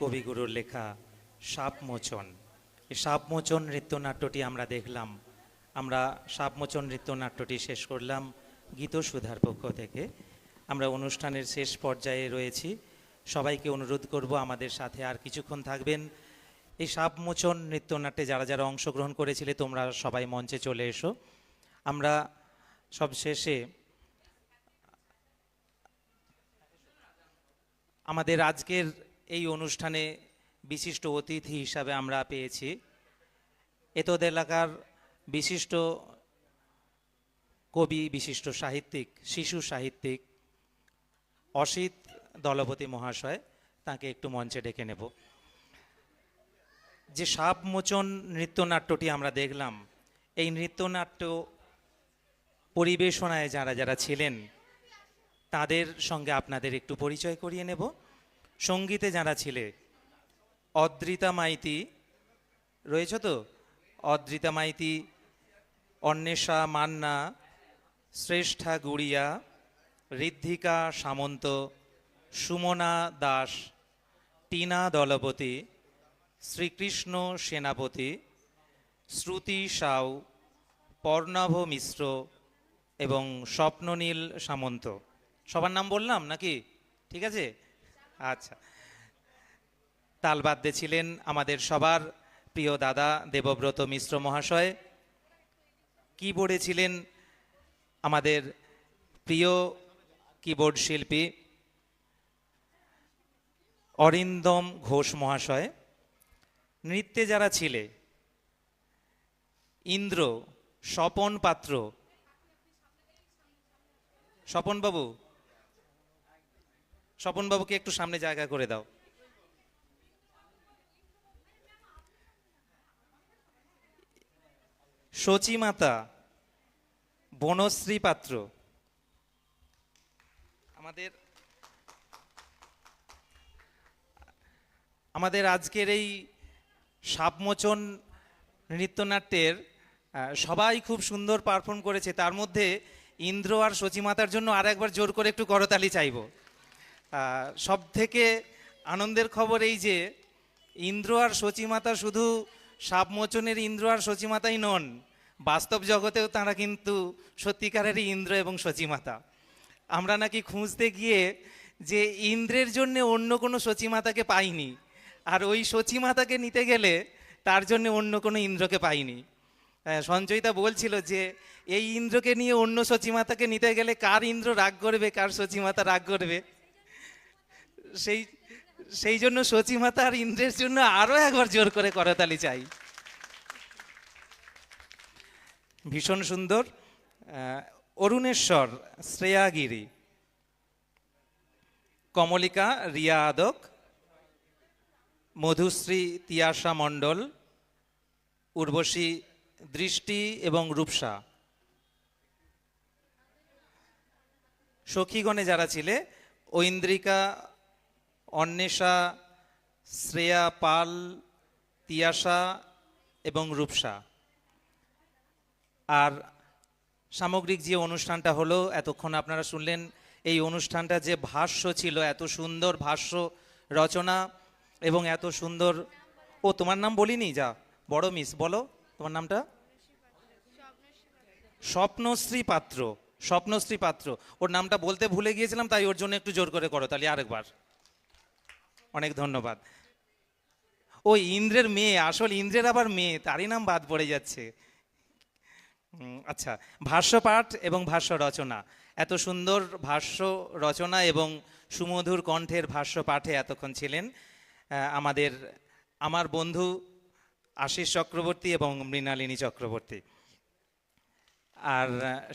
কবিগুরুর লেখা সাপমোচন। এই সাপমোচন নৃত্যনাট্যটি আমরা দেখলাম। আমরা সাপমোচন নৃত্যনাট্যটি শেষ করলাম গীতসুধার পক্ষ থেকে। আমরা অনুষ্ঠানের শেষ পর্যায়ে রয়েছি। সবাইকে অনুরোধ করব আমাদের সাথে আর কিছুক্ষণ থাকবেন। এই সাপমোচন নৃত্যনাট্যে যারা যারা অংশগ্রহণ করেছিলে তোমরা সবাই মঞ্চে চলে এসো। আমরা সবশেষে আমাদের আজকের এই অনুষ্ঠানে বিশিষ্ট অতিথি হিসাবে আমরা পেয়েছি এতদ এলাকার বিশিষ্ট কবি, বিশিষ্ট সাহিত্যিক, শিশু সাহিত্যিক অসিত দলপতি মহাশয়। তাকে একটু মঞ্চে ডেকে নেব। যে সাপমোচন নৃত্যনাট্যটি আমরা দেখলাম, এই নৃত্যনাট্য পরিবেশনায় যারা যারা ছিলেন তাদের সঙ্গে আপনাদের একটু পরিচয় করিয়ে নেব। সঙ্গীতে যারা ছিলে, অদ্রিতা মাইতি রয়েছে তো, অদ্রিতা মাইতি, অন্বেষা মান্না, শ্রেষ্ঠা গুড়িয়া, ঋদ্ধিকা সামন্ত, সুমনা দাস, টিনা দলপতি, শ্রীকৃষ্ণ সেনাপতি, শ্রুতি সাউ, পর্ণভ মিশ্র এবং স্বপ্ননীল সামন্ত। সবার নাম বললাম নাকি? ঠিক আছে, আচ্ছা। তালবাদ্যে ছিলেন আমাদের সবার প্রিয় দাদা দেবব্রত মিশ্র মহাশয়। কিবোর্ডে ছিলেন আমাদের প্রিয় কিবোর্ড শিল্পী অরিন্দম ঘোষ মহাশয়। নৃত্যে যারা ছিলে, ইন্দ্র, স্বপন পাত্র, স্বপনবাবু, স্বপনবাবুকে একটু সামনে জায়গা করে দাও। সচিমাতা, বনশ্রী পাত্র। আমাদের আজকের এই সাপমোচন নৃত্যনাট্যের সবাই খুব সুন্দর পারফর্ম করেছে। তার মধ্যে ইন্দ্র আর সচিমাতার জন্য আর একবার জোর করে একটু করতালি চাইব। সব থেকে আনন্দের খবর এই যে ইন্দ্র আর সচিমাতা শুধু সাপমোচনের ইন্দ্র আর সচিমাতাই নন, বাস্তব জগতেও তারা কিন্তু সত্যিকারেরই ইন্দ্র এবং সচিমাতা। আমরা নাকি খুঁজতে গিয়ে যে ইন্দ্রের জন্য অন্য কোনো সচিমাতাকে পাইনি, আর ওই সচিমাতাকে নিতে গেলে তার জন্য অন্য কোনো ইন্দ্রকে পাইনি। সঞ্চয়িতা বলছিল যে এই ইন্দ্রকে নিয়ে অন্য সচিমাতাকে নিতে গেলে কার ইন্দ্র রাগ করবে, কার সচিমাতা রাগ করবে। সেই জন্য সচিমাতা আর ইন্দ্রের জন্য আরো একবার জোর করে করতালি চাই। ভীষণ সুন্দর। অরুণেশ্বর, শ্রেয়াগিরি, কমলিকা, রিয়া আদক, মধুশ্রী, তিয়াশা মণ্ডল, উর্বশী, দৃষ্টি এবং রূপসা। সখীগণে যারা ছিলে, ঐন্দ্রিকা, অন্বেষা, শ্রেয়া পাল, তিয়াশা এবং রূপসা। আর সামগ্রিক যে অনুষ্ঠানটা হলো, এতক্ষণ আপনারা শুনলেন, এই অনুষ্ঠানটা যে ভাষ্য ছিল, এত সুন্দর ভাষ্য রচনা এবং এত সুন্দর। ও, তোমার নাম বলিনি, যা বড় মিস, বলো তোমার নামটা। স্বপ্নশ্রী পাত্র। স্বপ্নশ্রী পাত্র, ওর নামটা বলতে ভুলে গিয়েছিলাম, তাই ওর জন্য একটু জোর করে করো তাহলে আরেকবার। অনেক ধন্যবাদ। ও ইন্দ্রের মেয়ে, আসল ইন্দ্রের আবার মেয়ে, তারই নাম বাদ পড়ে যাচ্ছে। আচ্ছা, ভাষ্য পাঠ এবং ভাষ্য রচনা, এত সুন্দর ভাষ্য রচনা এবং সুমধুর কণ্ঠের ভাষ্য পাঠে এতক্ষণ ছিলেন আমার বন্ধু আশিস চক্রবর্তী এবং মৃণালিনী চক্রবর্তী। আর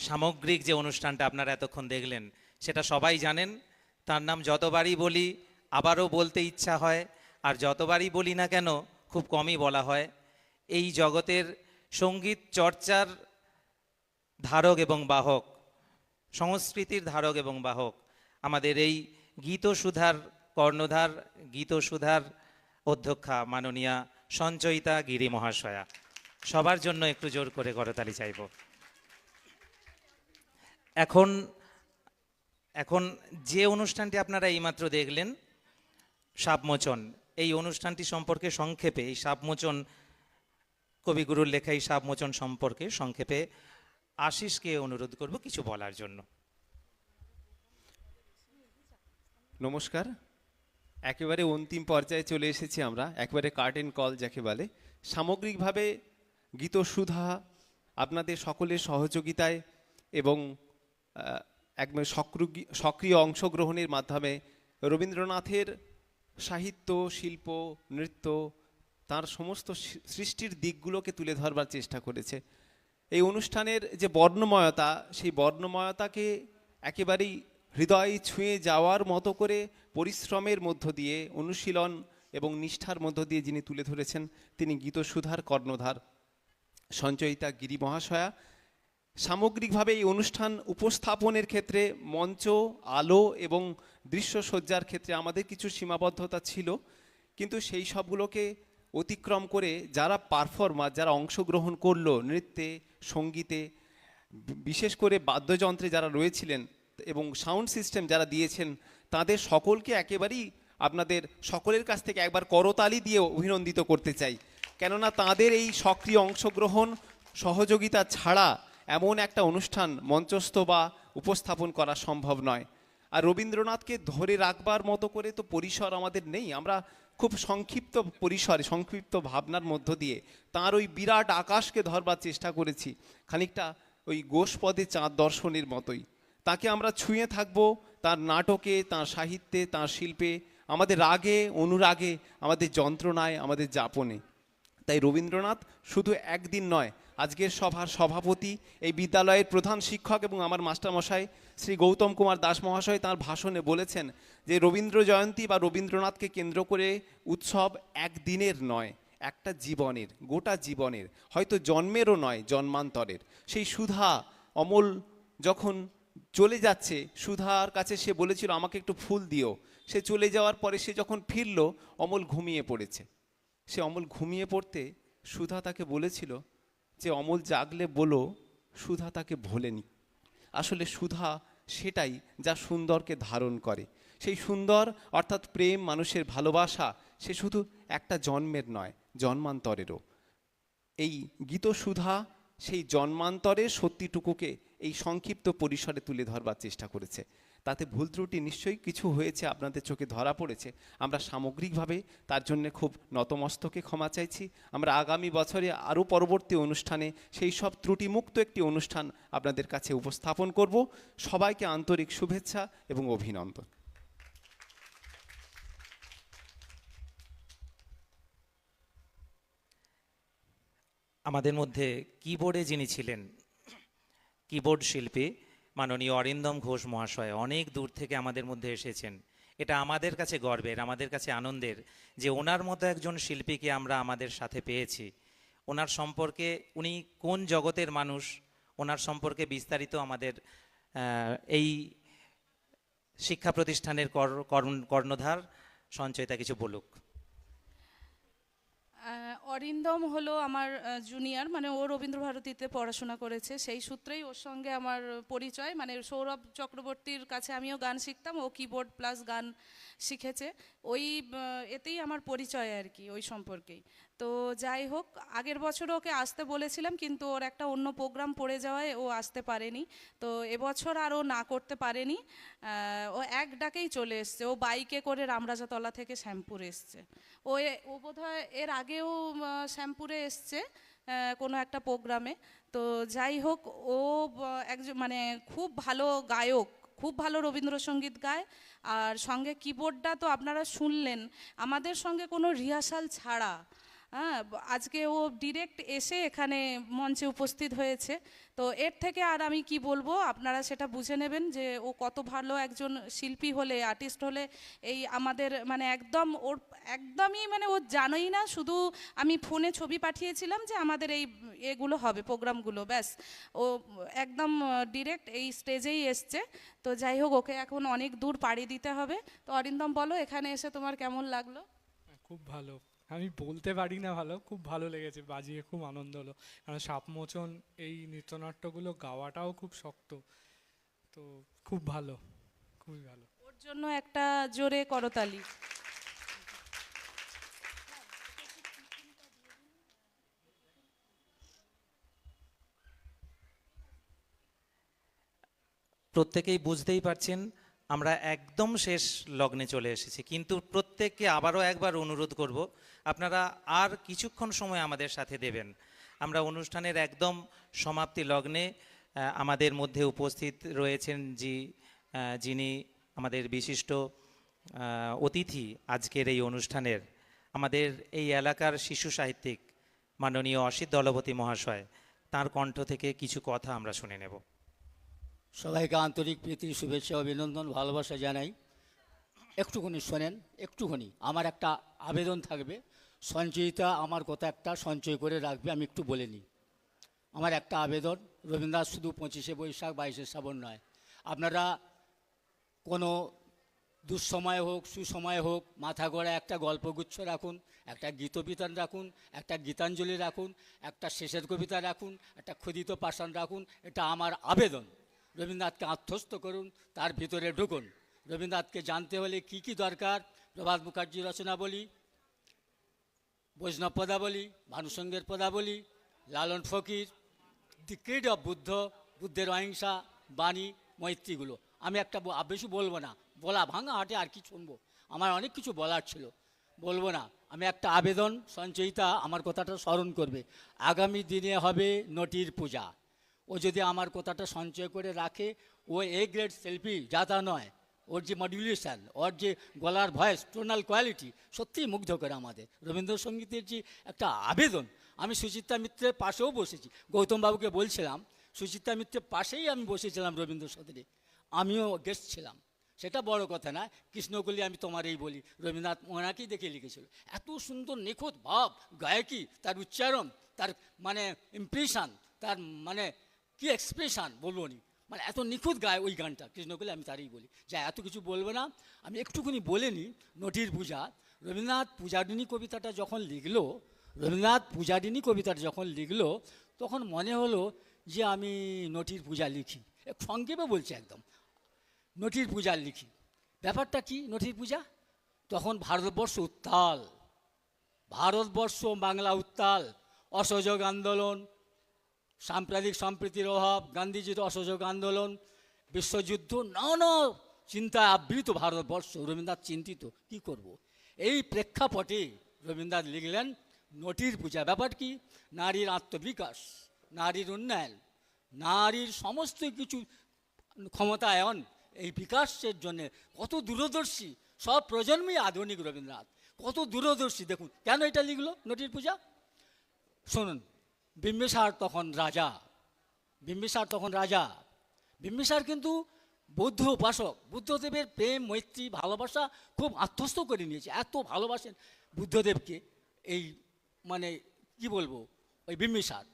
সামগ্রিক যে অনুষ্ঠানটা আপনারা এতক্ষণ দেখলেন সেটা সবাই জানেন। তার নাম যতবারই বলি আবারও বলতে ইচ্ছা হয়, আর যতবারই বলি না কেন খুব কমই বলা হয়। এই জগতের সঙ্গীত চর্চার ধারক এবং বাহক, সংস্কৃতির ধারক এবং বাহক আমাদের এই গীতসুধার কর্ণধার, গীতসুধার অধ্যক্ষা মাননীয়া সঞ্চয়িতা গিরি মহাশয়া। সবার জন্য একটু জোর করে করতালি চাইব। এখন যে অনুষ্ঠানটি আপনারা এইমাত্র দেখলেন, সাপমোচন, এই অনুষ্ঠানটি সম্পর্কে সংক্ষেপে, এই সাপমোচন কবিগুরুর লেখা এই সাপমোচন সম্পর্কে সংক্ষেপে আশিসকে অনুরোধ করব কিছু বলার জন্য। নমস্কার। একেবারে অন্তিম পর্যায়ে চলে এসেছি আমরা, একেবারে কার্টেন কল যাকে বলে। সামগ্রিকভাবে গীতসুধা আপনাদের সকলের সহযোগিতায় এবং একদম সক্রিয় অংশগ্রহণের মাধ্যমে রবীন্দ্রনাথের সাহিত্য, শিল্প, নৃত্য, তার সমস্ত সৃষ্টির দিকগুলোকে তুলে ধরবার চেষ্টা করেছে। এই অনুষ্ঠানের যে বর্ণময়তা, সেই বর্ণময়তাকে একেবারেই হৃদয় ছুঁয়ে যাওয়ার মতো করে পরিশ্রমের মধ্য দিয়ে, অনুশীলন এবং নিষ্ঠার মধ্য দিয়ে যিনি তুলে ধরেছেন, তিনি গীতসুধার কর্ণধার সঞ্চয়িতা গিরি মহাশয়া। সামগ্রিকভাবে এই অনুষ্ঠান উপস্থাপনের ক্ষেত্রে মঞ্চ, আলো এবং দৃশ্যসজ্জার ক্ষেত্রে আমাদের কিছু সীমাবদ্ধতা ছিল, কিন্তু সেই সবগুলোকে অতিক্রম করে যারা পারফর্মার, যারা অংশগ্রহণ করলো নৃত্যে, সঙ্গীতে, বিশেষ করে বাদ্যযন্ত্রে যারা রয়েছিলেন এবং সাউন্ড সিস্টেম যারা দিয়েছেন, তাদের সকলকে একেবারেই আপনাদের সকলের কাছ থেকে একবার করতালি দিয়ে অভিনন্দিত করতে চাই। কেননা তাদের এই সক্রিয় অংশগ্রহণ, সহযোগিতা ছাড়া এমন একটা অনুষ্ঠান মঞ্চস্থ বা উপস্থাপন করা সম্ভব নয়। আর রবীন্দ্রনাথকে ধরে রাখবার মতো করে তো পরিসর আমাদের নেই। আমরা খুব সংক্ষিপ্ত পরিসরে, সংক্ষিপ্ত ভাবনার মধ্য দিয়ে তার ওই বিরাট আকাশকে ধরবার চেষ্টা করেছি, খানিকটা ওই গোষ্পদে চাঁদ দর্শনের মতোই। তাকে আমরা ছুঁয়ে থাকবো তার নাটকে, তার সাহিত্যে, তার শিল্পে, আমাদের রাগে, অনুরাগে, আমাদের যন্ত্রণায়, আমাদের যাপনে। তাই রবীন্দ্রনাথ শুধু একদিন নয়, আজকের সভার সভাপতি, এই বিদ্যালয়ের প্রধান শিক্ষক এবং আমার মাস্টারমশাই শ্রী গৌতম কুমার দাস মহাশয় তাঁর ভাষণে বলেছেন যে রবীন্দ্র জয়ন্তী বা রবীন্দ্রনাথকে কেন্দ্র করে উৎসব একদিনের নয়, একটা জীবনের, গোটা জীবনের, হয়তো জন্মেরও নয়, জন্মান্তরের। সেই সুধা অমল যখন চলে যাচ্ছে, সুধার কাছে সে বলেছিল আমাকে একটু ফুল দিও। সে চলে যাওয়ার পরে সে যখন ফিরল, অমল ঘুমিয়ে পড়েছে। সে অমল ঘুমিয়ে পড়তে সুধা তাকে বলেছিল যে অমল জাগলে বলো সুধা তাকে ভোলেনি। আসলে সুধা সেটাই যা সুন্দরকে ধারণ করে। সেই সুন্দর অর্থাৎ প্রেম, মানুষের ভালোবাসা, সে শুধু একটা জন্মের নয়, জন্মান্তরেরও। এই গীতসুধা সেই জন্মান্তরের সত্যিটুকুকে এই সংক্ষিপ্ত পরিসরে তুলে ধরবার চেষ্টা করেছে। তাতে ভুল ত্রুটি নিশ্চয়ই কিছু হয়েছে, আপনাদের চোখে ধরা পড়েছে। আমরা সামগ্রিকভাবে তার জন্য খুব নতমস্তকে ক্ষমা চাইছি। আমরা আগামী বছরে আরও পরবর্তী অনুষ্ঠানে সেই সব ত্রুটিমুক্ত একটি অনুষ্ঠান আপনাদের কাছে উপস্থাপন করব। সবাইকে আন্তরিক শুভেচ্ছা এবং অভিনন্দন। আমাদের মধ্যে কিবোর্ডে যিনি ছিলেন, কিবোর্ড শিল্পী মাননীয় অরিন্দম ঘোষ মহাশয় অনেক দূর থেকে আমাদের মধ্যে এসেছেন। এটা আমাদের কাছে গর্বের, আমাদের কাছে আনন্দের যে ওনার মতো একজন শিল্পীকে আমরা আমাদের সাথে পেয়েছি। ওনার সম্পর্কে, উনি কোন জগতের মানুষ, ওনার সম্পর্কে বিস্তারিত আমাদের এই শিক্ষা প্রতিষ্ঠানের কর্ণধার সঞ্চয়িতা কিছু বলুক। অরিন্দম হলো আমার জুনিয়র, মানে ও রবীন্দ্রভারতীতে পড়াশোনা করেছে, সেই সূত্রেই ওর সঙ্গে আমার পরিচয়। মানে সৌরভ চক্রবর্তীর কাছে আমিও গান শিখতাম, ও কিবোর্ড প্লাস গান শিখেছে, ওই এতেই আমার পরিচয় আর কি, ওই সম্পর্কেই। তো যাই হোক, আগের বছর ওকে আসতে বলেছিলাম, কিন্তু ওর একটা অন্য প্রোগ্রাম পড়ে যাওয়ায় ও আসতে পারেনি। তো এবছর আর ও না করতে পারেনি, ও এক ডাকেই চলে এসছে। ও বাইকে করে রামরাজাতলা থেকে শ্যামপুর এসছে। ও বোধহয় এর আগেও শ্যামপুরে এসছে কোনো একটা প্রোগ্রামে। তো যাই হোক, ও একজন মানে খুব ভালো গায়ক, খুব ভালো রবীন্দ্রসঙ্গীত গায়। আর সঙ্গে কিবোর্ডটা তো আপনারা শুনলেন, আমাদের সঙ্গে কোনো রিহার্সাল ছাড়া, হ্যাঁ, আজকে ও ডিরেক্ট এসে এখানে মঞ্চে উপস্থিত হয়েছে। তো এর থেকে আর আমি কি বলবো, আপনারা সেটা বুঝে নেবেন যে ও কত ভালো একজন শিল্পী হলে, আর্টিস্ট হলে। এই আমাদের মানে একদম ওর একদমই মানে ও জানোই না, শুধু আমি ফোনে ছবি পাঠিয়েছিলাম যে আমাদের এই এগুলো হবে প্রোগ্রামগুলো, ব্যাস ও একদম ডিরেক্ট এই স্টেজেই এসছে। তো যাই হোক, ওকে এখন অনেক দূর পাড়ি দিতে হবে। তো অরিন্দম, বলো এখানে এসে তোমার কেমন লাগলো? খুব ভালো, আমি বলতে পারি না, ভালো, খুব ভালো লেগেছে, বাজিয়ে খুব আনন্দ হলো। কারণ সাপমোচন এই নৃত্যনাট্যগুলো গাওয়াটাও খুব শক্ত, তো খুব ভালো, খুবই ভালো। ওর জন্য একটা জোরে করতালি। প্রত্যেকেই বুঝতেই পারছেন আমরা একদম শেষ লগ্নে চলে এসেছি, কিন্তু প্রত্যেককে আবারও একবার অনুরোধ করব, আপনারা আর কিছুক্ষণ সময় আমাদের সাথে দেবেন। আমরা অনুষ্ঠানের একদম সমাপ্তি লগ্নে আমাদের মধ্যে উপস্থিত রয়েছেন যিনি আমাদের বিশিষ্ট অতিথি আজকের এই অনুষ্ঠানের, আমাদের এই এলাকার শিশু সাহিত্যিক মাননীয় অসিত দলপতি মহাশয়। তার কণ্ঠ থেকে কিছু কথা আমরা শুনে নেব। সবাইকে আন্তরিক প্রীতি, শুভেচ্ছা, অভিনন্দন, ভালোবাসা জানাই। একটুখানি শোনেন, একটুখানি আমার একটা আবেদন থাকবে। সঞ্চয়িতা আমার কথা একটা সঞ্চয় করে রাখবে, আমি একটু বলে নিই। আমার একটা আবেদন, রবীন্দ্রনাথ শুধু 25শে বৈশাখ 22শে শ্রাবণ নয়, আপনারা কোনো দুঃসময় হোক সুসময় হোক মাথা গড়া একটা গল্পগুচ্ছ রাখুন, একটা গীতবিতান রাখুন, একটা গীতাঞ্জলি রাখুন, একটা শেষের কবিতা রাখুন, একটা ক্ষুদিত পাষাণ রাখুন। এটা আমার আবেদন। রবীন্দ্রনাথকে আত্মস্থ করুন, তার ভিতরে ঢুকুন। রবীন্দ্রনাথকে জানতে হলে কি কি দরকার, প্রভাত মুখার্জির রচনাবলী, বৈষ্ণব পদাবলী, ভানুসঙ্গের পদাবলী, লালন ফকির, দি ক্রিড অফ বুদ্ধ, বুদ্ধের অহিংসা বাণী, মৈত্রীগুলো। আমি একটা বেশি বলবো না, বলা ভাঙা হাটে আর কি শুনবো, আমার অনেক কিছু বলার ছিল, বলবো না। আমি একটা আবেদন, সঞ্চয়িতা আমার কথাটা স্মরণ করবে। আগামী দিনে হবে নটির পূজা, ও যদি আমার কথাটা সঞ্চয় করে রাখে, ও এ গ্রেড শিল্পী যা তা নয়। ওর যে মডুলেশন, ওর যে গলার ভয়েস, টোনাল কোয়ালিটি সত্যিই মুগ্ধ করে আমাদের। রবীন্দ্রসঙ্গীতের যে একটা আবেদন, আমি সুচিত্রা মিত্রের পাশেও বসেছি, গৌতম বাবুকে বলছিলাম সুচিত্রা মিত্রের পাশেই আমি বসেছিলাম রবীন্দ্র সদনে, আমিও গেস্ট ছিলাম। সেটা বড় কথা না, কৃষ্ণকলি আমি তোমারই বলি, রবীন্দ্রনাথ ওনাকেই দেখে লিখেছিল। এত সুন্দর নিখুঁত ভাব, গায়কী, তার উচ্চারণ, তার মানে ইমপ্রেশন, তার মানে কি এক্সপ্রেশন বলবো নি, মানে এত নিখুঁত গায় ওই গানটা, কৃষ্ণকলি আমি তারই বলি। যা এত কিছু বলবো না, আমি একটুখানি বলে নিই। নটির পূজা, রবীন্দ্রনাথ পূজারিণী কবিতাটা যখন লিখলো, রবীন্দ্রনাথ পূজারিণী কবিতাটা যখন লিখলো, তখন মনে হলো যে আমি নটির পূজা লিখি। সংক্ষেপে বলছি একদম, নটির পূজা লিখি। ব্যাপারটা কি নটির পূজা? তখন ভারতবর্ষ উত্তাল, ভারতবর্ষ বাংলা উত্তাল, অসহযোগ আন্দোলন, সাম্প্রদায়িক সম্প্রীতির অভাব, গান্ধীজির অসহযোগ আন্দোলন, বিশ্বযুদ্ধ, নানা চিন্তায় আবৃত ভারতবর্ষ। রবীন্দ্রনাথ চিন্তিত, কি করব। এই প্রেক্ষাপটে রবীন্দ্রনাথ লিখলেন নটির পূজা। ব্যাপার কি? নারীর আত্মবিকাশ, নারীর উন্নয়ন, নারীর সমস্ত কিছু ক্ষমতায়ন, এই বিকাশের জন্য কত দূরদর্শী, সব প্রজন্মই আধুনিক। রবীন্দ্রনাথ কত দূরদর্শী, দেখুন কেন এটা লিখলো নটির পূজা। শুনুন, বিম্বিসার তখন রাজা, বিম্বিসার তখন রাজা, বিম্বিসার কিন্তু বৌদ্ধ উপাসক। বুদ্ধদেবের প্রেম, মৈত্রী, ভালোবাসা খুব আত্মস্থ করে নিয়েছে, এত ভালোবাসেন বুদ্ধদেবকে। এই মানে কি বলবো, ওই বিম্বিসার,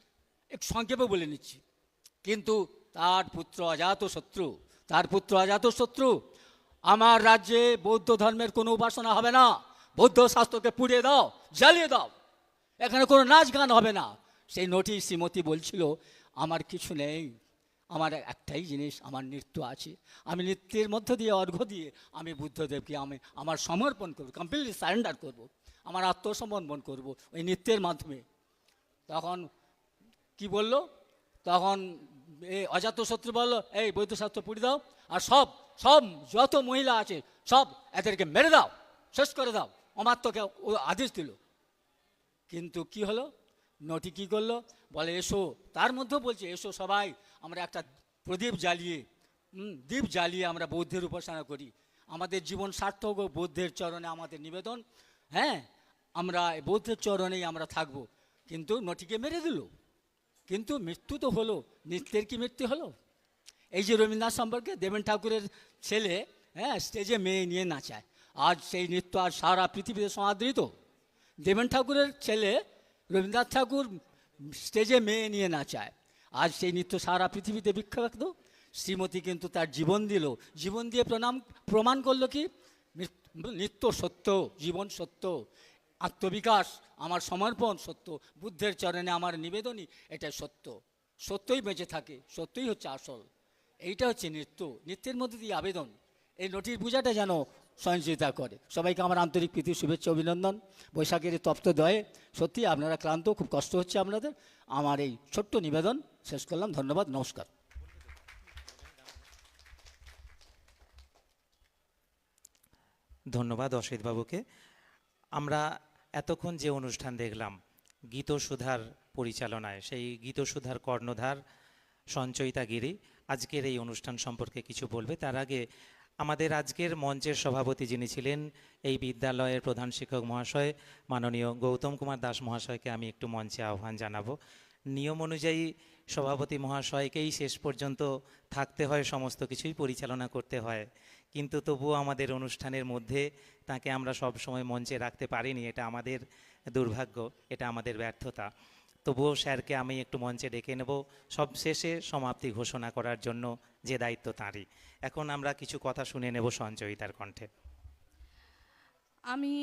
একটু সংক্ষেপে বলে নিচ্ছি। কিন্তু তার পুত্র অজাতশত্রু, তার পুত্র অজাতশত্রু, আমার রাজ্যে বৌদ্ধ ধর্মের কোনো উপাসনা হবে না, বৌদ্ধ শাস্ত্রকে পুড়িয়ে দাও, জ্বালিয়ে দাও, এখানে কোনো নাচ গান হবে না। সেই নটি শ্রীমতী বলছিল আমার কিছু নেই, আমার একটাই জিনিস, আমার নৃত্য আছে, আমি নৃত্যের মধ্য দিয়ে অর্ঘ্য দিয়ে আমি বুদ্ধদেবকে আমার সমর্পণ করব, কমপ্লিটলি সারেন্ডার করব, আমার আত্মসমর্পণ করব ওই নৃত্যের মাধ্যমে। তখন কি বলল, তখন এই অজাতশত্রু বলল এই বৌদ্ধশাস্ত্র পুড়িয়ে দাও, আর সব সব যত মহিলা আছে সব এদেরকে মেরে দাও, শেষ করে দাও, অমাত্যকে ও আদেশ দিল। কিন্তু কি হলো, নটি কি করলো, বলে এসো, তার মধ্যেও বলছে এসো সবাই আমরা একটা প্রদীপ জ্বালিয়ে, দীপ জ্বালিয়ে আমরা বৌদ্ধের উপাসনা করি, আমাদের জীবন সার্থক ও বৌদ্ধের চরণে আমাদের নিবেদন, হ্যাঁ আমরা বৌদ্ধের চরণেই আমরা থাকবো। কিন্তু নটিকে মেরে দিল। কিন্তু মৃত্যু তো হলো, নৃত্যের কি মৃত্যু হলো? এই যে রবীন্দ্রনাথ সম্পর্কে দেবেন ঠাকুরের ছেলে, হ্যাঁ স্টেজে মেয়ে নিয়ে নাচায়, আজ সেই নৃত্য আর সারা পৃথিবীতে সমাদৃত। দেবেন ঠাকুরের ছেলে রবীন্দ্রনাথ ঠাকুর স্টেজে মেয়ে নিয়ে নাচায়, আজ সেই নৃত্য সারা পৃথিবীতে বিখ্যাত। শ্রীমতী কিন্তু তার জীবন দিল, জীবন দিয়ে প্রমাণ করলো কি নৃত্য সত্য, জীবন সত্য, আত্মবিকাশ আমার সমর্পণ সত্য, বুদ্ধের চরণে আমার নিবেদনই এটা সত্য, সত্যই বেঁচে থাকে, সত্যই হচ্ছে আসল। এইটা হচ্ছে নৃত্য, নৃত্যের মধ্যে দিয়ে আবেদন। এই নটির পূজাটা যেন সঞ্চিতা করে। সবাইকে আমার আন্তরিক প্রীতি, শুভেচ্ছা, অভিনন্দন। বৈশাখের এই তপ্ত দয়ে সত্যি আপনারা ক্লান্ত, খুব কষ্ট হচ্ছে আপনাদের। আমার এই ছোট্ট নিবেদন শেষ করলাম, ধন্যবাদ, নমস্কার। ধন্যবাদ অসিতবাবুকে। আমরা এতক্ষণ যে অনুষ্ঠান দেখলাম গীতসুধার পরিচালনায়, সেই গীতসুধার কর্ণধার সঞ্চয়িতা গিরি আজকের এই অনুষ্ঠান সম্পর্কে কিছু বলবে। তার আগে আমাদের আজকের মঞ্চের সভাপতি যিনি ছিলেন এই বিদ্যালয়ের প্রধান শিক্ষক মহাশয় মাননীয় গৌতম কুমার দাস মহাশয়কে আমি একটু মঞ্চে আহ্বান জানাবো। নিয়ম অনুযায়ী সভাপতি মহাশয়কেই শেষ পর্যন্ত থাকতে হয়, সমস্ত কিছুই পরিচালনা করতে হয়, কিন্তু তবুও আমাদের অনুষ্ঠানের মধ্যে তাকে আমরা সব সময় মঞ্চে রাখতে পারিনি। এটা আমাদের দুর্ভাগ্য, এটা আমাদের ব্যর্থতা। তবুও স্যারকে আমি একটু মঞ্চে ডেকে নেব সব শেষে সমাপ্তি ঘোষণা করার জন্য, যে দায়িত্ব তাঁরই। এখন আমরা কিছু কথা শুনে নেব সঞ্চয়িতার কণ্ঠে। আমি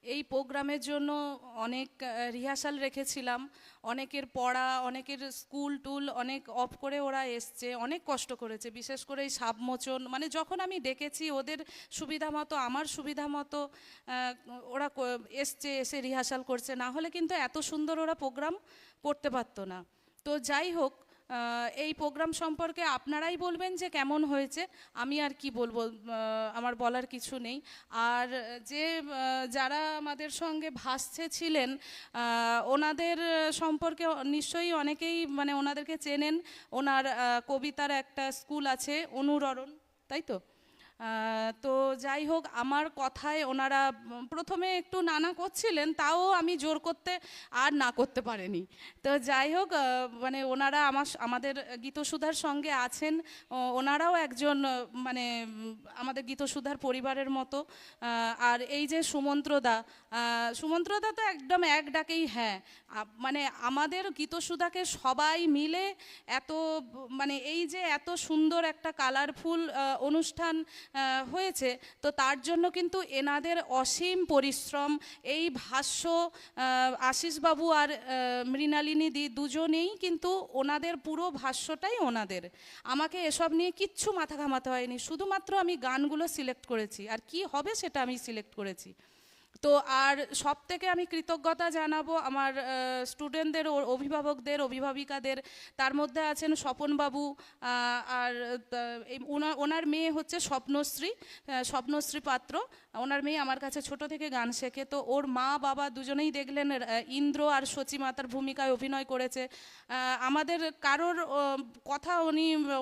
এই প্রোগ্রামের জন্য অনেক রিহার্সাল রেখেছিলাম, অনেকের পড়া, অনেকের স্কুল টুল অনেক অফ করে ওরা এসছে, অনেক কষ্ট করেছে। বিশেষ করে এই সাবমোচন, মানে যখন আমি ডেকেছি ওদের সুবিধা মতো, আমার সুবিধা মতো ওরা এসছে, এসে রিহার্সাল করছে, না হলে কিন্তু এত সুন্দর ওরা প্রোগ্রাম করতে পারতো না। তো যাই হোক, এই প্রোগ্রাম সম্পর্কে আপনারাই বলবেন যে কেমন হয়েছে, আমি আর কি বলবো, আমার বলার কিছু নেই। আর যে যারা আমাদের সঙ্গে ভাসছে ছিলেন, ওনাদের সম্পর্কে নিশ্চয়ই অনেকেই মানে ওনাদেরকে চেনেন। ওনার কবিতার একটা স্কুল আছে অনুরণন, তাই তো? তো যাই হোক, আমার কথায় ওনারা প্রথমে একটু নানা করছিলেন, তাও আমি জোর করতে আর না করতে পারিনি। তো যাই হোক, মানে ওনারা আমাদের গীতসুধার সঙ্গে আছেন, ওনারাও একজন মানে আমাদের গীতসুধার পরিবারের মতো। আর এই যে সুমন্ত্রদা তো একদম এক ডাকেই হ্যাঁ। মানে আমাদের গীতসুধাকে সবাই মিলে এত মানে এই যে এত সুন্দর একটা কালারফুল অনুষ্ঠান হয়েছে, তো তার জন্য কিন্তু এনাদের অসীম পরিশ্রম। এই ভাষ্য আশিসবাবু আর মৃণালিনী দি দুজনেই কিন্তু ওনাদের পুরো ভাষ্যটাই ওনাদের। আমাকে এসব নিয়ে কিচ্ছু মাথা ঘামাতে হয়নি, শুধুমাত্র আমি গানগুলো সিলেক্ট করেছি, আর কি হবে সেটা আমি সিলেক্ট করেছি। তো আর সব থেকে আমি কৃতজ্ঞতা জানাবো আমার স্টুডেন্টদের, অভিভাবকদের, অভিভাবিকাদের। তার মধ্যে আছেন স্বপনবাবু, আর ওনার মেয়ে হচ্ছে স্বপ্নশ্রী পাত্র। ওনার মেয়ে আমার কাছে ছোট থেকে গান শেখে। তো ওর মা বাবা দুজনেই দেখলেন ইন্দ্র আর সচিমাতার ভূমিকায় অভিনয় করেছে। আমাদের কারোর কথা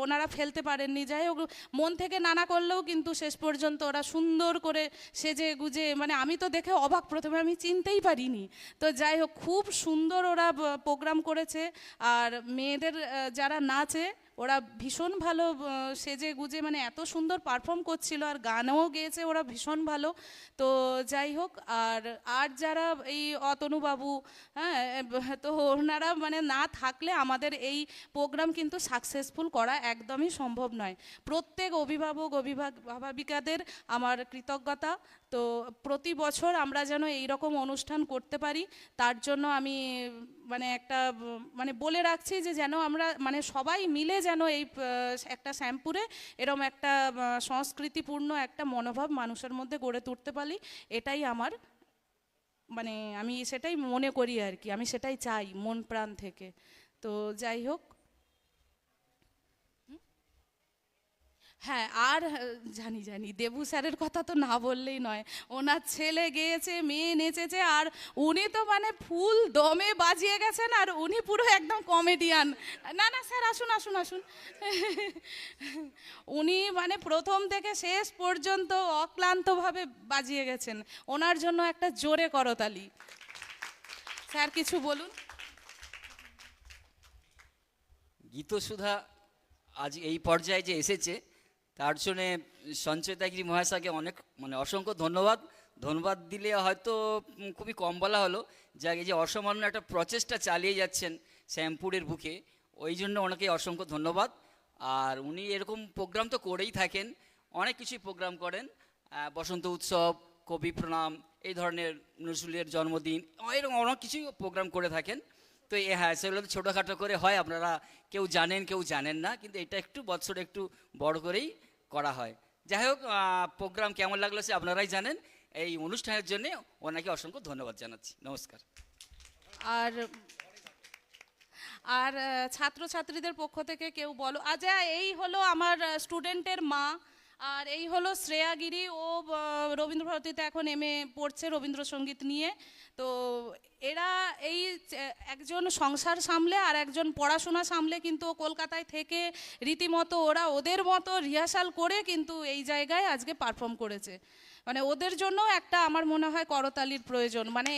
ওনারা ফেলতে পারেননি। যাই হোক, মন থেকে নানা করলেও কিন্তু শেষ পর্যন্ত ওরা সুন্দর করে সেজে গুজে, মানে আমি তো দেখে অবাক, প্রথমে আমি চিনতেই পারিনি। তো যাই হোক, খুব সুন্দর ওরা প্রোগ্রাম করেছে। আর মেয়েদের যারা নাচে ওরা ভীষণ ভালো সেজে গুজে, মানে এত সুন্দর পারফর্ম করছিল, আর গানও গেয়েছে ওরা ভীষণ ভালো। তো যাই হোক, আর যারা এই অতনুবাবু, হ্যাঁ, তো ওনারা মানে না থাকলে আমাদের এই প্রোগ্রাম কিন্তু সাকসেসফুল করা একদমই সম্ভব নয়। প্রত্যেক অভিভাবিকাদের আমার কৃতজ্ঞতা। তো প্রতি বছর আমরা যেন এই রকম অনুষ্ঠান করতে পারি, তার জন্য আমি মানে একটা মানে বলে রাখছি যে যেন আমরা মানে সবাই মিলে যেন এই একটা শ্যামপুরে এরকম একটা সংস্কৃতিপূর্ণ একটা মনোভাব মানুষের মধ্যে গড়ে তুলতে পারি, এটাই আমার মানে আমি সেটাই মনে করি আর কি, আমি সেটাই চাই মন প্রাণ থেকে। তো যাই হোক, হ্যাঁ, আর জানি দেবু স্যারের কথা তো না বললেই নয়। ওনার ছেলে গেয়েছে, মেয়ে নেচেছে, আর উনি তো মানে ফুল দমে বাজিয়ে গেছেন, আর উনি পুরো একদম কমেডিয়ান। না স্যার, আসুন। উনি মানে প্রথম থেকে শেষ পর্যন্ত অক্লান্তভাবে বাজিয়ে গেছেন। ওনার জন্য একটা জোরে করতালি। স্যার কিছু বলুন। গীতসুধা আজ এই পর্যায়ে যে এসেছে তার জন্যে সঞ্চয়িতাগিরি মহাশয়কে অনেক মানে অসংখ্য ধন্যবাদ দিলে হয়তো খুবই কম বলা হলো। যা এই যে অসামান্য একটা প্রচেষ্টা চালিয়ে যাচ্ছেন শ্যামপুরের বুকে, ওই জন্য ওনাকে অসংখ্য ধন্যবাদ। আর উনি এরকম প্রোগ্রাম তো করেই থাকেন, অনেক কিছুই প্রোগ্রাম করেন, বসন্ত উৎসব, কবি প্রণাম, এই ধরনের নজরুলের জন্মদিন, এরকম অনেক কিছুই প্রোগ্রাম করে থাকেন। তো হ্যাঁ, সেগুলো তো ছোটোখাটো করে হয়, আপনারা কেউ জানেন কেউ জানেন না, কিন্তু এটা একটু বছরে একটু বড় করেই করা হয়। যাই হোক, প্রোগ্রাম কেমন লাগলো সে আপনারাই জানেন। এই অনুষ্ঠানের জন্য ওনাকে অসংখ্য ধন্যবাদ জানাচ্ছি। নমস্কার। আর ছাত্রছাত্রীদের পক্ষ থেকে কেউ বলো। আচ্ছা, এই হলো আমার স্টুডেন্টের মা, আর এই হলো শ্রেয়া গিরি, ও রবীন্দ্রভারতীতে এখন এমএ পড়ছে রবীন্দ্রসঙ্গীত নিয়ে। তো এরা এই একজন সংসার সামলে আর একজন পড়াশোনা সামলে কিন্তু ও কলকাতায় থেকে রীতিমতো ওরা ওদের মতো রিহার্সাল করে কিন্তু এই জায়গায় আজকে পারফর্ম করেছে। মানে ওদের জন্য একটা আমার মনে হয় করতালির প্রয়োজন, মানে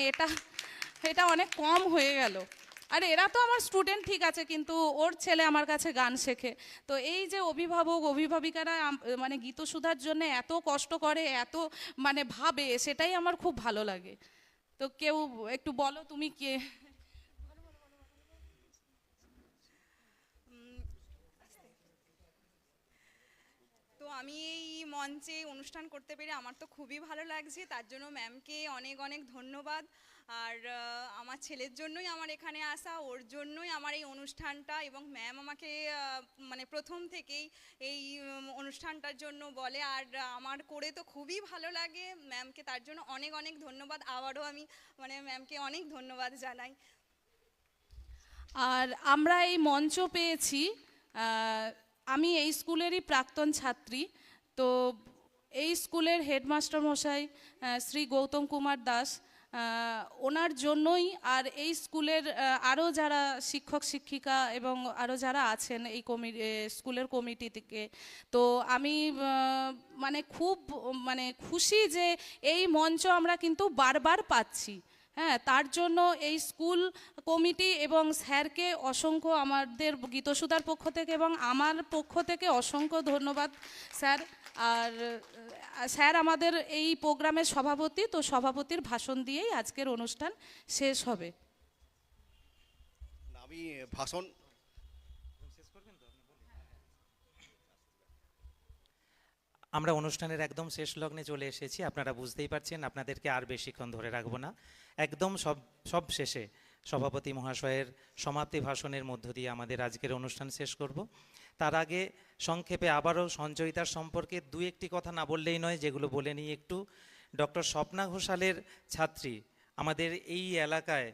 এটা অনেক কম হয়ে গেল। আর এরা তো আমার স্টুডেন্ট ঠিক আছে, কিন্তু ওর ছেলে আমার কাছে গান শেখে। তো এই যে অভিভাবক অভিভাবিকারা মানে গীতসুধার জন্য এত কষ্ট করে, এত মানে ভাবে, সেটাই আমার খুব ভালো লাগে। তো কেউ একটু বলো তুমি কে? তো আমি এই মঞ্চে অনুষ্ঠান করতে পেরে আমার তো খুবই ভালো লাগছে, তার জন্য ম্যামকে অনেক অনেক ধন্যবাদ। আর আমার ছেলের জন্যই আমার এখানে আসা, ওর জন্যই আমার এই অনুষ্ঠানটা, এবং ম্যাম আমাকে মানে প্রথম থেকেই এই অনুষ্ঠানটার জন্য বলে, আর আমার করে তো খুবই ভালো লাগে। ম্যামকে তার জন্য অনেক অনেক ধন্যবাদ। আবারও আমি মানে ম্যামকে অনেক ধন্যবাদ জানাই। আর আমরা এই মঞ্চ পেয়েছি, আমি এই স্কুলেরই প্রাক্তন ছাত্রী। তো এই স্কুলের হেডমাস্টার মশাই শ্রী গৌতম কুমার দাস, ওনার জন্যই, আর এই স্কুলের আরও যারা শিক্ষক শিক্ষিকা এবং আরও যারা আছেন এই স্কুলের কমিটি থেকে, তো আমি মানে খুব মানে খুশি যে এই মঞ্চ আমরা কিন্তু বারবার পাচ্ছি। হ্যাঁ, তার জন্য এই স্কুল কমিটি এবং স্যারকে অসংখ্য, আমাদের গীতসুধার পক্ষ থেকে এবং আমার পক্ষ থেকে অসংখ্য ধন্যবাদ স্যার। আর স্যার আমাদের এই প্রোগ্রামের সভাপতি, তো সভাপতির ভাষণ দিয়েই আজকের অনুষ্ঠান শেষ হবে। আমি ভাষণ আমরা অনুষ্ঠানের একদম শেষ লগ্নে চলে এসেছি, আপনারা বুঝতেই পারছেন। আপনাদেরকে আর বেশিক্ষণ ধরে রাখবো না, একদম সব শেষে সভাপতি মহাশয়ের সমাপ্তি ভাষণের মধ্য দিয়ে আমাদের আজকের অনুষ্ঠান শেষ করব। তার আগে সংক্ষেপে আবারও সঞ্চয়িতার সম্পর্কে দু একটি কথা না বললেই নয়, যেগুলো বলে নিই একটু। ডক্টর স্বপ্না ঘোষালের ছাত্রী, আমাদের এই এলাকায়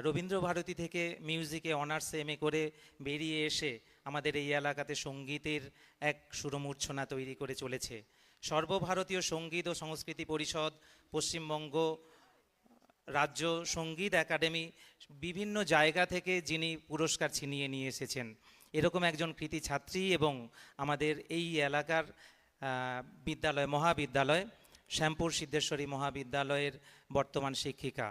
রবীন্দ্রভারতী থেকে মিউজিকে অনার্স এমএ করে বেরিয়ে এসে আমাদের এই এলাকাতে সঙ্গীতের এক সুরমূর্ছনা তৈরি করে চলেছে। সর্বভারতীয় সঙ্গীত ও সংস্কৃতি পরিষদ, পশ্চিমবঙ্গ রাজ্য সঙ্গীত একাডেমি, বিভিন্ন জায়গা থেকে যিনি পুরস্কার ছিনিয়ে নিয়ে এসেছেন, এরকম একজন কৃতি ছাত্রী এবং আমাদের এই এলাকার বিদ্যালয়, মহাবিদ্যালয় শ্যামপুর সিদ্ধেশ্বরী মহাবিদ্যালয়ের বর্তমান শিক্ষিকা।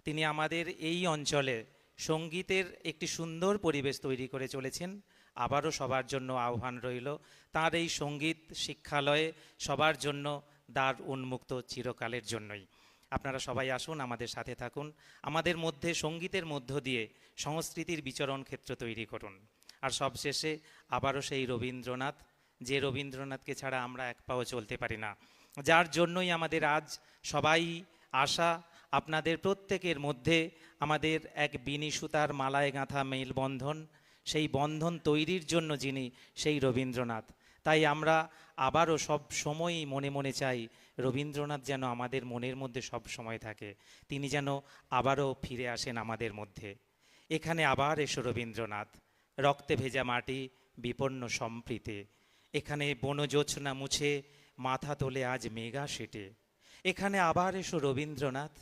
তিনি আমাদের এই অঞ্চলে সঙ্গীতের একটি সুন্দর পরিবেশ তৈরি করে চলেছেন। আবারও সবার জন্য আহ্বান রইল, তার এই সঙ্গীত শিক্ষালয়ে সবার জন্য দ্বার উন্মুক্ত চিরকালের জন্যই। আপনারা সবাই আসুন, আমাদের সাথে থাকুন, আমাদের মধ্যে সঙ্গীতের মধ্য দিয়ে সংস্কৃতির বিচরণ ক্ষেত্র তৈরি করুন। আর সবশেষে আবারও সেই রবীন্দ্রনাথ, যে রবীন্দ্রনাথকে ছাড়া আমরা এক পাও চলতে পারি না, যার জন্যই আমাদের আজ সবাই আশা, আপনাদের প্রত্যেকের মধ্যে আমাদের এক বিনি সুতার মালায় গাঁথা মেলবন্ধন, সেই বন্ধন তৈরির জন্য যিনি, সেই রবীন্দ্রনাথ। তাই আমরা আবারও সব সময়ই মনে মনে চাই রবীন্দ্রনাথ যেন আমাদের মনের মধ্যে সব সময় থাকে, তিনি যেন আবারও ফিরে আসেন আমাদের মধ্যে। এখানে আবার এসো রবীন্দ্রনাথ, রক্তে ভেজা মাটি বিপন্ন সম্প্রীতে, এখানে বনজোছনা মুছে মাথা তোলে আজ মেঘা সেটে। এখানে আবার এসো রবীন্দ্রনাথ,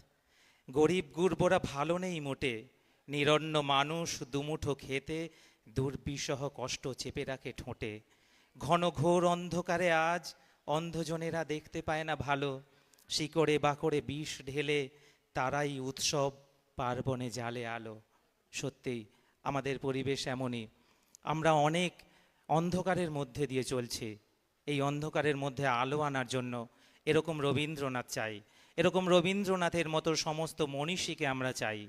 গরিব গুরবোরা ভালো নেই মোটে, নিরন্ন মানুষ দুমুঠো খেতে দুর্বিষহ কষ্ট চেপে রাখে ঠোঁটে। ঘন ঘোর অন্ধকারে আজ অন্ধজনেরা দেখতে পায় না ভালো, শিকড়ে বাকড়ে বিষ ঢেলে তারাই উৎসব পার্বণে জালে আলো। সত্যিই আমাদের পরিবেশ এমনই, আমরা অনেক অন্ধকারের মধ্যে দিয়ে চলছি। এই অন্ধকারের মধ্যে আলো আনার জন্য এরকম রবীন্দ্রনাথ চাই, এরকম রবীন্দ্রনাথের মতো সমস্ত মনীষীকে আমরা চাই।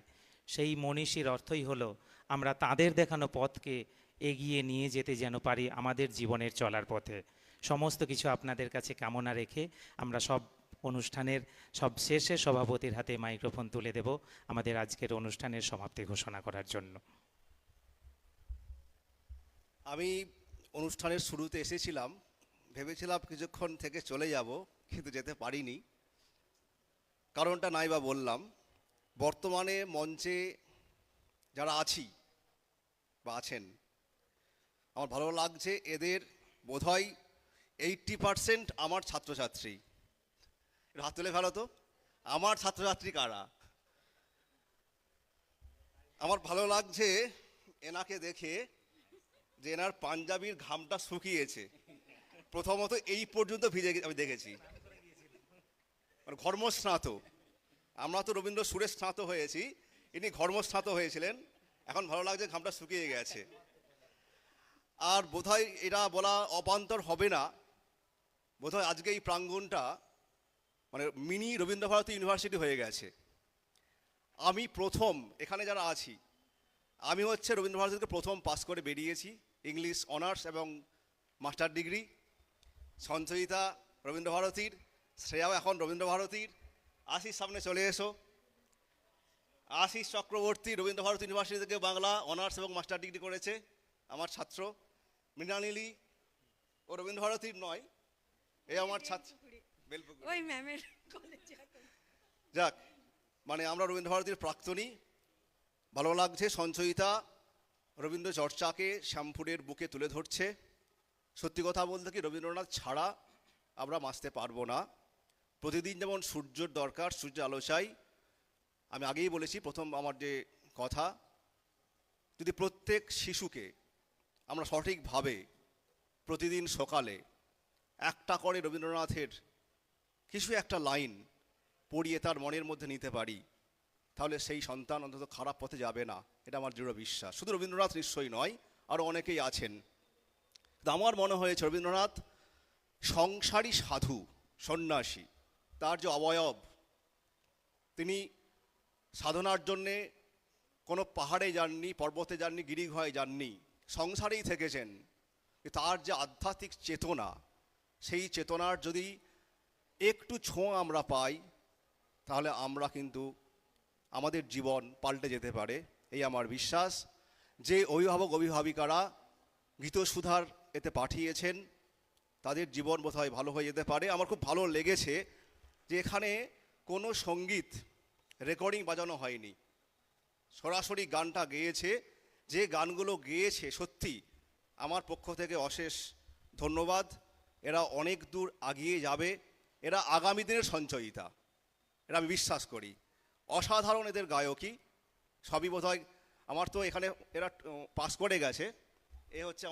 সেই মনীষীর অর্থই হলো আমরা তাদের দেখানো পথকে এগিয়ে নিয়ে যেতে যেন পারি আমাদের জীবনের চলার পথে। সমস্ত কিছু আপনাদের কাছে কামনা রেখে আমরা সব অনুষ্ঠানের সব শেষে সভাপতির হাতে মাইক্রোফোন তুলে দেব আমাদের আজকের অনুষ্ঠানের সমাপ্তি ঘোষণা করার জন্য। আমি অনুষ্ঠানের শুরুতে এসেছিলাম, ভেবেছিলাম কিছুক্ষণ থেকে চলে যাব, কিন্তু যেতে পারিনি। কারণটা নাই বা বললাম, বর্তমানে মঞ্চে যারা আছি বা আছেন, আমার ভালো লাগছে। এদের বোধহয় 80% আমার ছাত্রছাত্রী। একটু হাত তুলে ভালো তো, আমার ছাত্রছাত্রী কারা? আমার ভালো লাগছে এনাকে দেখে যে এনার পাঞ্জাবির ঘামটা শুকিয়েছে। প্রথমত এই পর্যন্ত ভিজে আমি দেখেছি, মানে ঘর্মস্নাত। আমরা তো রবীন্দ্র সুরে স্নাত হয়েছি, ইনি ঘর্মস্নাত হয়েছিলেন। এখন ভালো লাগছে ঘামটা শুকিয়ে গেছে। আর বোধহয় এটা বলা অবান্তর হবে না, বোধহয় আজকে এই প্রাঙ্গণটা মানে মিনি রবীন্দ্রভারতী ইউনিভার্সিটি হয়ে গেছে। আমি প্রথম এখানে যারা আছি, আমি হচ্ছে রবীন্দ্রভারতী থেকে প্রথম পাস করে বেরিয়েছি, ইংলিশ অনার্স এবং মাস্টার ডিগ্রি। সঞ্চয়িতা রবীন্দ্রভারতীর, শ্রেয়াও এখন রবীন্দ্রভারতীর। আশিস সামনে চলে এসো। আশিস চক্রবর্তী রবীন্দ্রভারতী ইউনিভার্সিটি থেকে বাংলা অনার্স এবং মাস্টার ডিগ্রি করেছে, আমার ছাত্র। মৃণালিনী ও রবীন্দ্রভারতীর নয়, এ আমার ছাত্র, ওই ম্যামের কলেজে। যাক, মানে আমরা রবীন্দ্রভারতীর প্রাক্তনী। ভালো লাগছে সঞ্চয়িতা রবীন্দ্র চর্চাকে শ্যামপুরের বুকে তুলে ধরছে। সত্যি কথা বলতে কি, রবীন্দ্রনাথ ছাড়া আমরা বাঁচতে পারবো না। প্রতিদিন যেমন সূর্যের দরকার, সূর্যের আলো চাই। আমি আগেই বলেছি, প্রথম আমার যে কথা, যদি প্রত্যেক শিশুকে আমরা সঠিকভাবে প্রতিদিন সকালে একটা করে রবীন্দ্রনাথের কিছু একটা লাইন পড়িয়ে তার মনের মধ্যে নিতে পারি, তাহলে সেই সন্তান অন্তত খারাপ পথে যাবে না, এটা আমার দৃঢ় বিশ্বাস। শুধু রবীন্দ্রনাথ নিশ্চয়ই নয়, আরও অনেকেই আছেন। আমার মনে হয়েছে রবীন্দ্রনাথ সংসারী সাধু, সন্ন্যাসী, তার যে অবয়ব, তিনি সাধনার জন্যে কোনো পাহাড়ে যাননি, পর্বতে যাননি, গিরিগুহায় যাননি, সংসারেই থেকেছেন। তার যে আধ্যাত্মিক চেতনা, সেই চেতনার যদি একটু ছোঁয়া আমরা পাই, তাহলে আমরা কিন্তু আমাদের জীবন পাল্টে যেতে পারে, এই আমার বিশ্বাস। যে অভিভাবক অভিভাবিকারা গীতসুধার এতে পাঠিয়েছেন, তাদের জীবন বোধহয় ভালো হয়ে যেতে পারে। আমার খুব ভালো লেগেছে যে এখানে কোনো সঙ্গীত রেকর্ডিং বাজানো হয়নি, সরাসরি গানটা গেয়েছে। যে গানগুলো গেয়েছে, সত্যি আমার পক্ষ থেকে অশেষ ধন্যবাদ। এরা অনেক দূর আগিয়ে যাবে, এরা আগামী দিনের সঞ্চয়িতা, এটা আমি বিশ্বাস করি। অসাধারণ এদের গায়কী, সবই বোধহয় আমার তো এখানে এরা পাস করে গেছে। এ হচ্ছে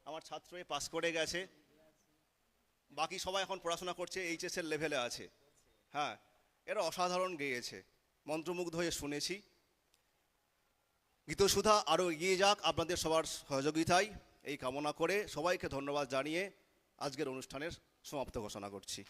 আমার ছাত্র, এ পাস করে গেছে। বাকি সবাই এখন পড়াশোনা করছে, এইচএসের লেভেলে আছে। হ্যাঁ, এরা অসাধারণ গেয়েছে, মন্ত্রমুগ্ধ হয়ে শুনেছি। গীতসুধা আরও এগিয়ে যাক আপনাদের সবার সহযোগিতায়, এই কামনা করে সবাইকে ধন্যবাদ জানিয়ে আজকের অনুষ্ঠানের সমাপ্ত ঘোষণা করছি।